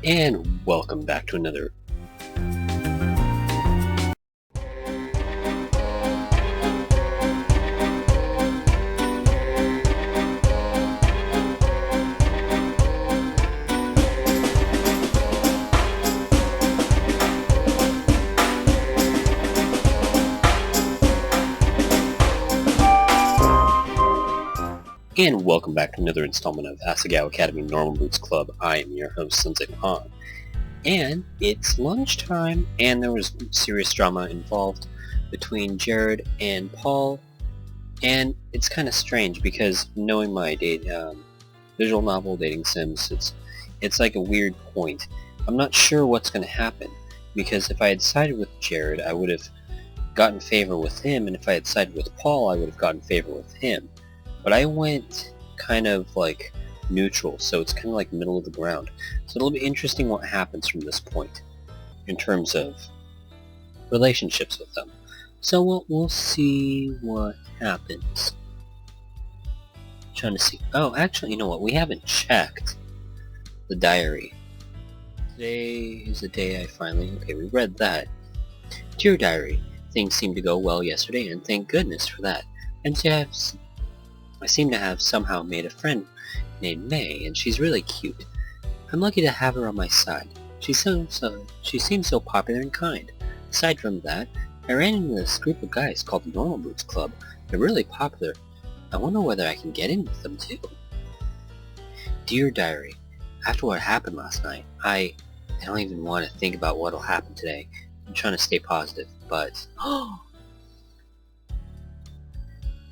And welcome back to another installment of Asagao Academy Normal Boots Club. I am your host, sensei-pong. And it's lunchtime, and there was serious drama involved between Jared and Paul. And it's kind of strange because knowing my visual novel dating sims, it's like a weird point. I'm not sure what's going to happen, because if I had sided with Jared, I would have gotten favor with him, and if I had sided with Paul, I would have gotten favor with him. But I went kind of like neutral, so it's kind of like middle of the ground. So it'll be interesting what happens from this point in terms of relationships with them. So we'll see what happens. Trying to see. Oh, actually, you know what? We haven't checked the diary. Today is the day I finally... Okay, we read that. Dear Diary, things seemed to go well yesterday, and thank goodness for that. And I seem to have somehow made a friend named May, and she's really cute. I'm lucky to have her on my side. She seems so popular and kind. Aside from that, I ran into this group of guys called the Normal Boots Club. They're really popular. I wonder whether I can get in with them too. Dear Diary, after what happened last night, I don't even want to think about what'll happen today. I'm trying to stay positive, but...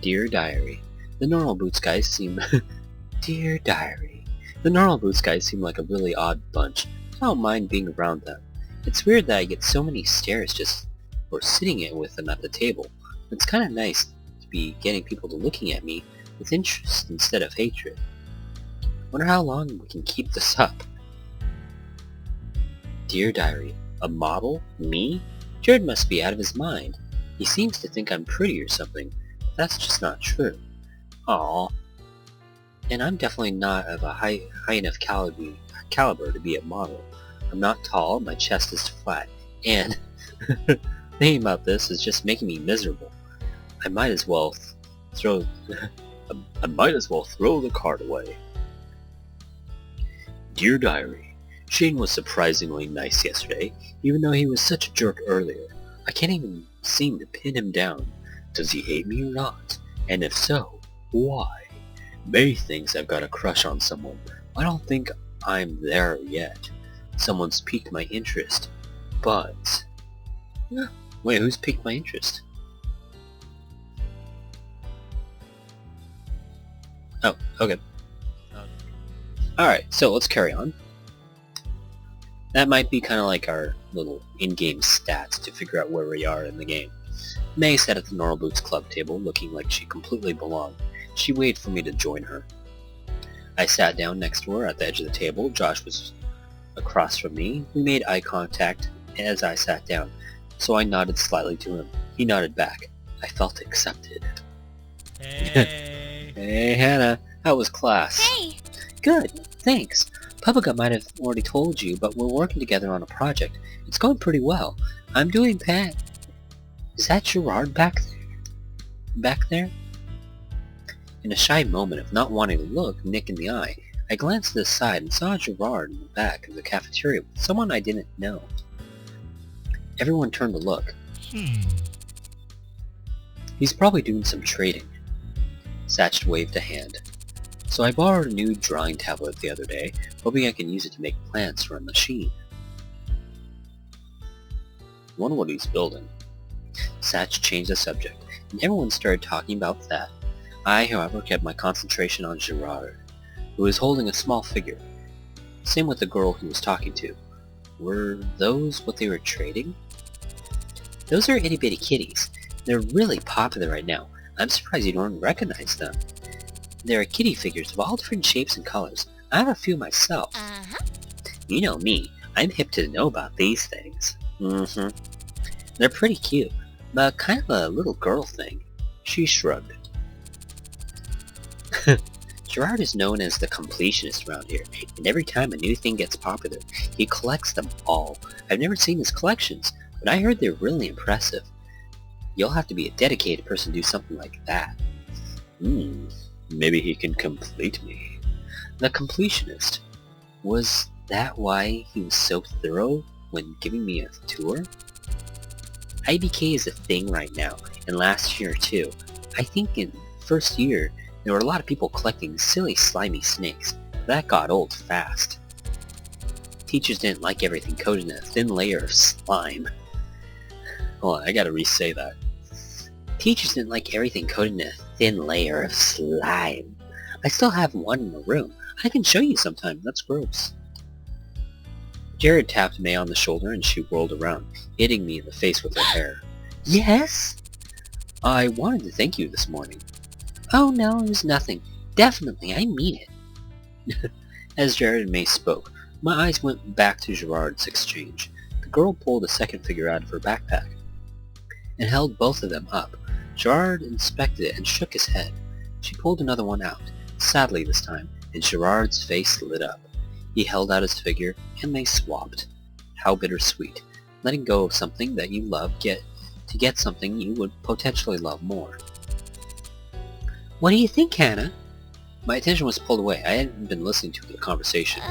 Dear Diary, the Normal Boots guys seem... Dear Diary, the Normal Boots guys seem like a really odd bunch. I don't mind being around them. It's weird that I get so many stares just for sitting with them at the table. It's kind of nice to be getting people to looking at me with interest instead of hatred. Wonder how long we can keep this up. Dear Diary, a model? Me? Jared must be out of his mind. He seems to think I'm pretty or something, but that's just not true. Aww. And I'm definitely not of a high enough caliber to be a model. I'm not tall, my chest is flat, and thinking about this is just making me miserable. I might as well throw the card away. Dear Diary, Shane was surprisingly nice yesterday, even though he was such a jerk earlier. I can't even seem to pin him down. Does he hate me or not? And if so, why? May thinks I've got a crush on someone. I don't think I'm there yet. Someone's piqued my interest. But... Wait, who's piqued my interest? Oh, okay. Alright, so let's carry on. That might be kind of like our little in-game stats to figure out where we are in the game. May sat at the Normal Boots Club table looking like she completely belonged. She waited for me to join her. I sat down next to her at the edge of the table. Josh was across from me. We made eye contact as I sat down, so I nodded slightly to him. He nodded back. I felt accepted. Hey! Hey, Hannah. How was class? Hey! Good, thanks. Publica might have already told you, but we're working together on a project. It's going pretty well. I'm doing Pat. Is that Gerard back there? In a shy moment of not wanting to look Nick in the eye, I glanced to the side and saw Gerard in the back of the cafeteria with someone I didn't know. Everyone turned to look. He's probably doing some trading. Satch waved a hand. So I borrowed a new drawing tablet the other day, hoping I can use it to make plans for a machine. Wonder what he's building. Satch changed the subject, and everyone started talking about that. I, however, kept my concentration on Gerard, who was holding a small figure. Same with the girl he was talking to. Were those what they were trading? Those are itty-bitty kitties. They're really popular right now. I'm surprised you don't recognize them. There are kitty figures of all different shapes and colors. I have a few myself. You know me. I'm hip to know about these things. They're pretty cute, but kind of a little girl thing. She shrugged. Gerard is known as the completionist around here, and every time a new thing gets popular, he collects them all. I've never seen his collections, but I heard they're really impressive. You'll have to be a dedicated person to do something like that. Maybe he can complete me. The completionist. Was that why he was so thorough when giving me a tour? IBK is a thing right now, and last year too. I think in first year, there were a lot of people collecting silly slimy snakes. That got old fast. Teachers didn't like everything coated in a thin layer of slime. Hold on, I gotta re-say that. Teachers didn't like everything coated in a thin layer of slime. I still have one in the room. I can show you sometime. That's gross. Jared tapped May on the shoulder and she whirled around, hitting me in the face with her hair. Yes? I wanted to thank you this morning. Oh no, it was nothing. Definitely, I mean it. As Jared and May spoke, my eyes went back to Gerard's exchange. The girl pulled a second figure out of her backpack and held both of them up. Gerard inspected it and shook his head. She pulled another one out, sadly this time, and Gerard's face lit up. He held out his figure, and they swapped. How bittersweet. Letting go of something that you love to get something you would potentially love more. What do you think, Hannah? My attention was pulled away. I hadn't been listening to the conversation.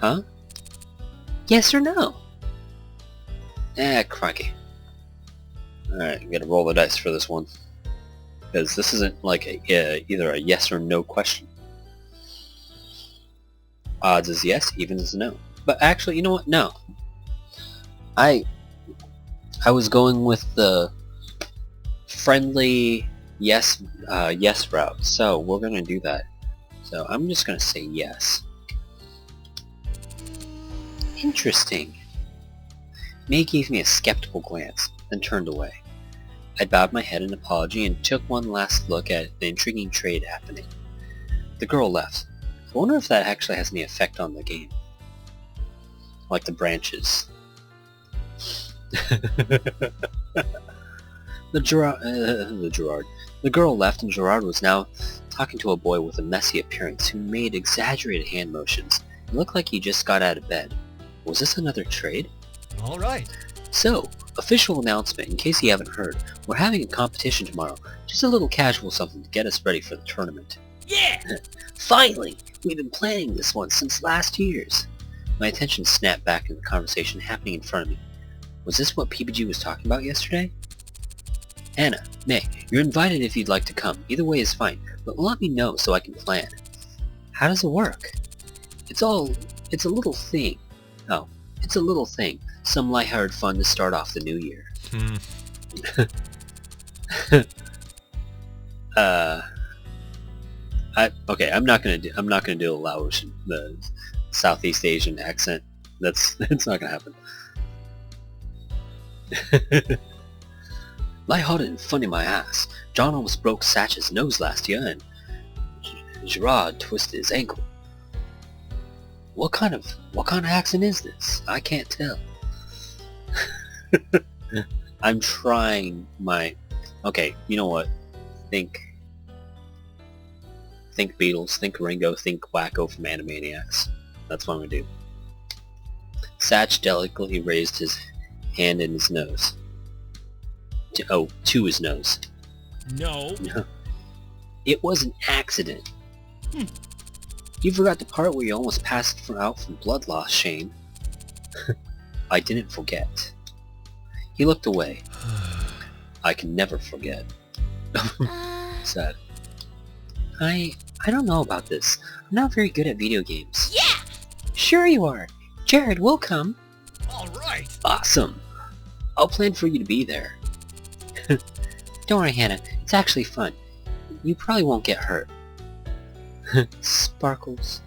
Huh? Yes or no? Crikey. Alright, I'm gonna roll the dice for this one. Because this isn't like either a yes or no question. Odds is yes, even is no. But actually, you know what? No. I was going with the friendly yes route, so we're gonna do that. So I'm just gonna say yes. Interesting. May gave me a skeptical glance, then turned away. I bowed my head in apology and took one last look at the intriguing trade happening. The girl left. I wonder if that actually has any effect on the game. Like the branches. The girl left and Gerard was now talking to a boy with a messy appearance who made exaggerated hand motions. It looked like he just got out of bed. Was this another trade? All right. So, official announcement in case you haven't heard. We're having a competition tomorrow. Just a little casual something to get us ready for the tournament. Yeah! Finally! We've been planning this one since last year's. My attention snapped back to the conversation happening in front of me. Was this what PPG was talking about yesterday? Anna, May, you're invited if you'd like to come. Either way is fine, but let me know so I can plan. How does it work? It's a little thing. Oh, it's a little thing. Some lighthearted fun to start off the new year. I'm not gonna do a Laotian, the Southeast Asian accent. It's not gonna happen. Lighthearted and funny my ass. John almost broke Satch's nose last year, and Gerard twisted his ankle. What kind of accent is this? I can't tell. I'm trying my... Okay, you know what? Think Beatles, think Ringo, think Wacko from Animaniacs. That's what I'm gonna do. Satch delicately raised his hand in his nose. To his nose. No. It was an accident. You forgot the part where you almost passed out from blood loss, Shane. I didn't forget. He looked away. I can never forget. Sad. I don't know about this. I'm not very good at video games. Yeah! Sure you are. Jared, we'll come. All right. Awesome. I'll plan for you to be there. Don't worry, Hannah. It's actually fun. You probably won't get hurt. Sparkles.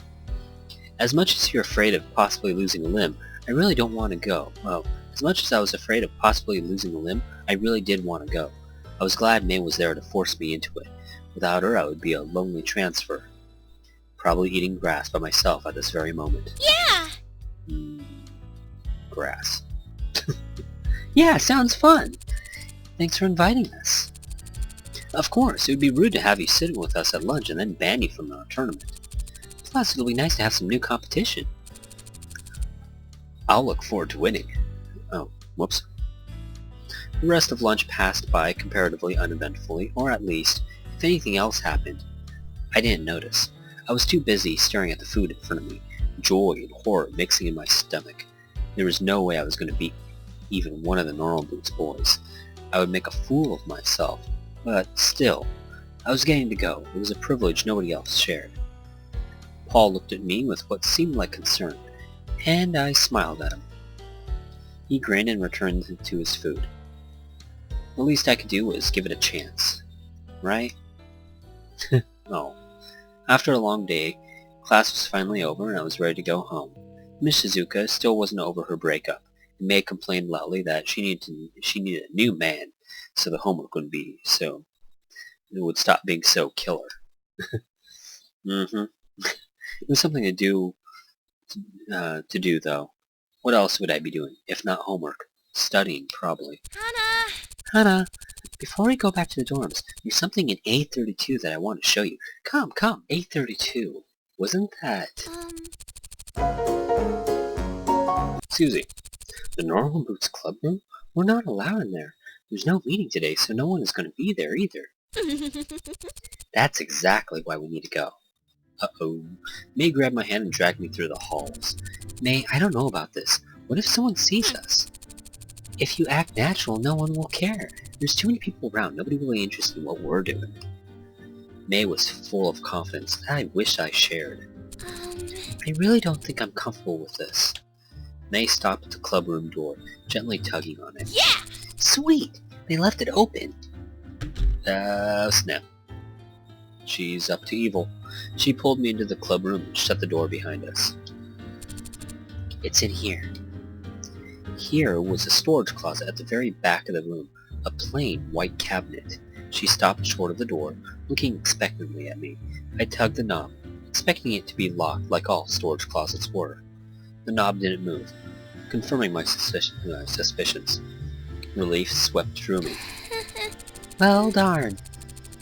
As much as you're afraid of possibly losing a limb, I really don't want to go. Well, as much as I was afraid of possibly losing a limb, I really did want to go. I was glad May was there to force me into it. Without her, I would be a lonely transfer. Probably eating grass by myself at this very moment. Yeah! Grass. Yeah, sounds fun. Thanks for inviting us. Of course, it would be rude to have you sitting with us at lunch and then ban you from our tournament. Plus, it'll be nice to have some new competition. I'll look forward to winning. Oh, whoops. The rest of lunch passed by comparatively uneventfully, or at least, if anything else happened, I didn't notice. I was too busy staring at the food in front of me, joy and horror mixing in my stomach. There was no way I was going to beat even one of the Normal Boots boys. I would make a fool of myself, but still, I was getting to go. It was a privilege nobody else shared. Paul looked at me with what seemed like concern, and I smiled at him. He grinned and returned to his food. The least I could do was give it a chance, right? Oh. After a long day, class was finally over and I was ready to go home. Miss Shizuka still wasn't over her breakup, and May complained loudly that she needed a new man, so the homework would stop being so killer. It was something to do though. What else would I be doing, if not homework? Studying, probably. Hana, before we go back to the dorms, there's something in A32 that I want to show you. Come. A32. Wasn't that... Susie, the Normal Boots Club room? We're not allowed in there. There's no meeting today, so no one is going to be there either. That's exactly why we need to go. Uh-oh. May grabbed my hand and dragged me through the halls. May, I don't know about this. What if someone sees us? If you act natural, no one will care. There's too many people around. Nobody really interested in what we're doing. May was full of confidence that I wish I shared. I really don't think I'm comfortable with this. May stopped at the club room door, gently tugging on it. Yeah! Sweet! They left it open. Snap. She's up to evil. She pulled me into the club room and shut the door behind us. It's in here. Here was a storage closet at the very back of the room, a plain white cabinet. She stopped short of the door, looking expectantly at me. I tugged the knob, expecting it to be locked like all storage closets were. The knob didn't move, confirming my suspicions. Relief swept through me. Well, darn.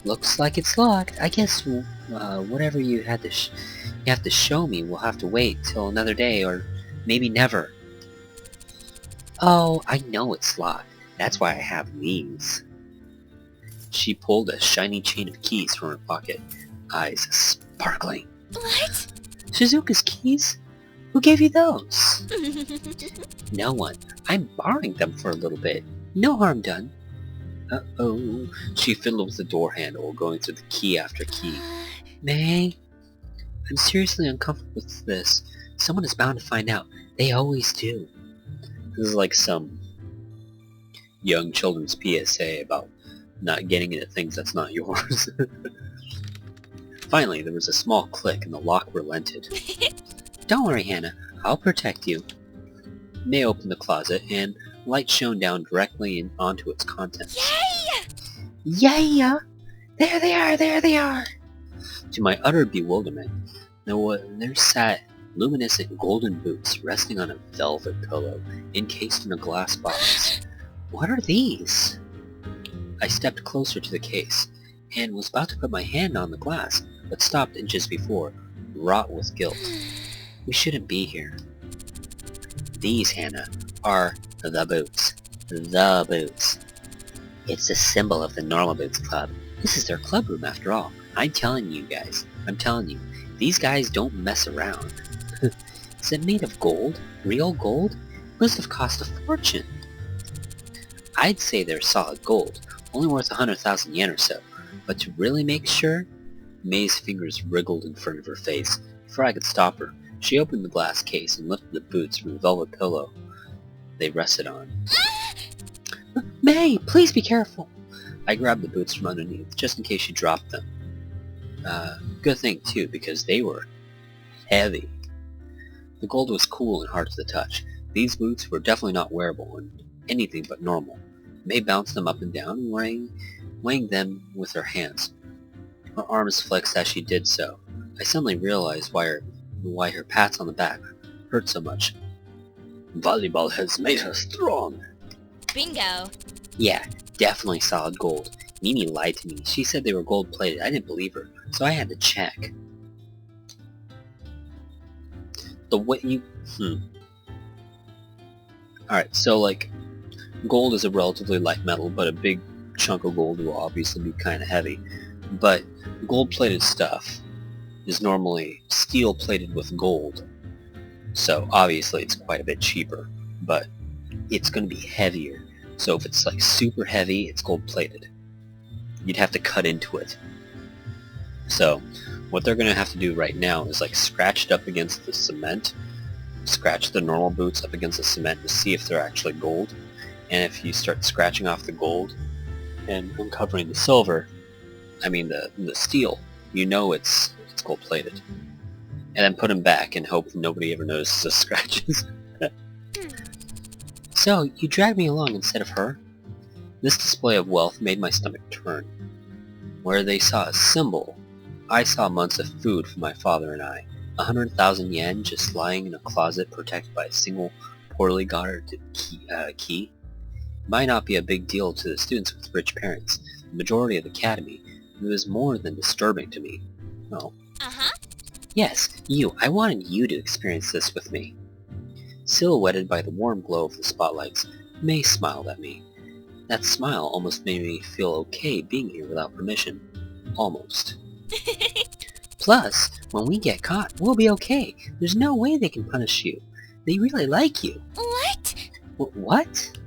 Looks like it's locked. I guess whatever you have to show me will have to wait till another day, or maybe never. Oh, I know it's locked. That's why I have these. She pulled a shiny chain of keys from her pocket, eyes sparkling. What? Shizuka's keys? Who gave you those? No one. I'm borrowing them for a little bit. No harm done. Uh-oh. She fiddled with the door handle, going through the key after key. May? I'm seriously uncomfortable with this. Someone is bound to find out. They always do. This is like some young children's PSA about not getting into things that's not yours. Finally, there was a small click and the lock relented. Don't worry, Hannah. I'll protect you. May opened the closet and light shone down directly onto its contents. Yay! Yeah! There they are! To my utter bewilderment, there sat luminescent golden boots resting on a velvet pillow, encased in a glass box. What are these? I stepped closer to the case, and was about to put my hand on the glass, but stopped inches before, wrought with guilt. We shouldn't be here. These, Hannah, are the boots. The boots. It's a symbol of the Normal Boots Club. This is their club room after all. I'm telling you guys. I'm telling you. These guys don't mess around. Is it made of gold? Real gold? It must have cost a fortune. I'd say they're solid gold, only worth 100,000 yen or so. But to really make sure, May's fingers wriggled in front of her face. Before I could stop her, she opened the glass case and lifted the boots from the velvet pillow they rested on. May, please be careful! I grabbed the boots from underneath, just in case she dropped them. Good thing, too, because they were heavy. The gold was cool and hard to the touch. These boots were definitely not wearable and anything but normal. May bounced them up and down, weighing them with her hands. Her arms flexed as she did so. I suddenly realized why her pats on the back hurt so much. Volleyball has made her strong. Bingo. Yeah, definitely solid gold. Mimi lied to me. She said they were gold-plated. I didn't believe her, so I had to check. The way you... Alright, so, like, gold is a relatively light metal, but a big chunk of gold will obviously be kind of heavy. But gold-plated stuff is normally steel-plated with gold. So, obviously, it's quite a bit cheaper, but it's going to be heavier. So if it's, like, super heavy, it's gold-plated. You'd have to cut into it. So, what they're going to have to do right now is, like, scratch it up against the cement, scratch the normal boots up against the cement to see if they're actually gold. And if you start scratching off the gold and uncovering the silver, I mean the steel, you know it's gold-plated. And then put them back and hope nobody ever notices the scratches. So, you dragged me along instead of her? This display of wealth made my stomach turn. Where they saw a symbol, I saw months of food for my father and I. 100,000 yen just lying in a closet protected by a single poorly guarded key. Might not be a big deal to the students with rich parents, the majority of the academy, but it was more than disturbing to me. Oh. Yes, you. I wanted you to experience this with me. Silhouetted by the warm glow of the spotlights, May smiled at me. That smile almost made me feel okay being here without permission. Almost. Plus, when we get caught, we'll be okay. There's no way they can punish you. They really like you. What? What?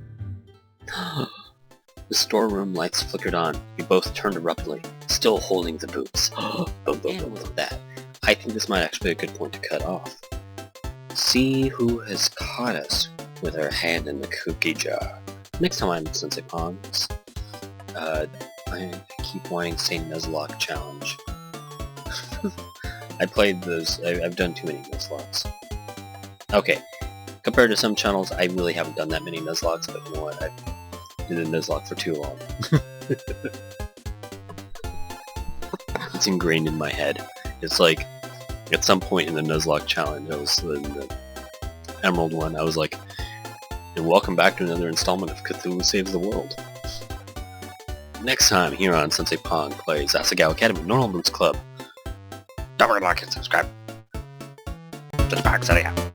The storeroom lights flickered on. We both turned abruptly, still holding the boots. And with that, I think this might actually be a good point to cut off. See who has caught us with our hand in the cookie jar. Next time I'm sensei-pong, I keep wanting to say Nuzlocke challenge. I played those. I've done too many Nuzlocks. Okay, compared to some channels, I really haven't done that many Nuzlocks, but you know what? I've did a Nuzlocke for too long. It's ingrained in my head. It's like, at some point in the Nuzlocke challenge, I was in the Emerald one, I was like, and welcome back to another installment of Cthulhu Saves the World. Next time, here on sensei-pong plays Asagao Academy Normal Boots Club. Don't forget to like and subscribe. Just back, setting out.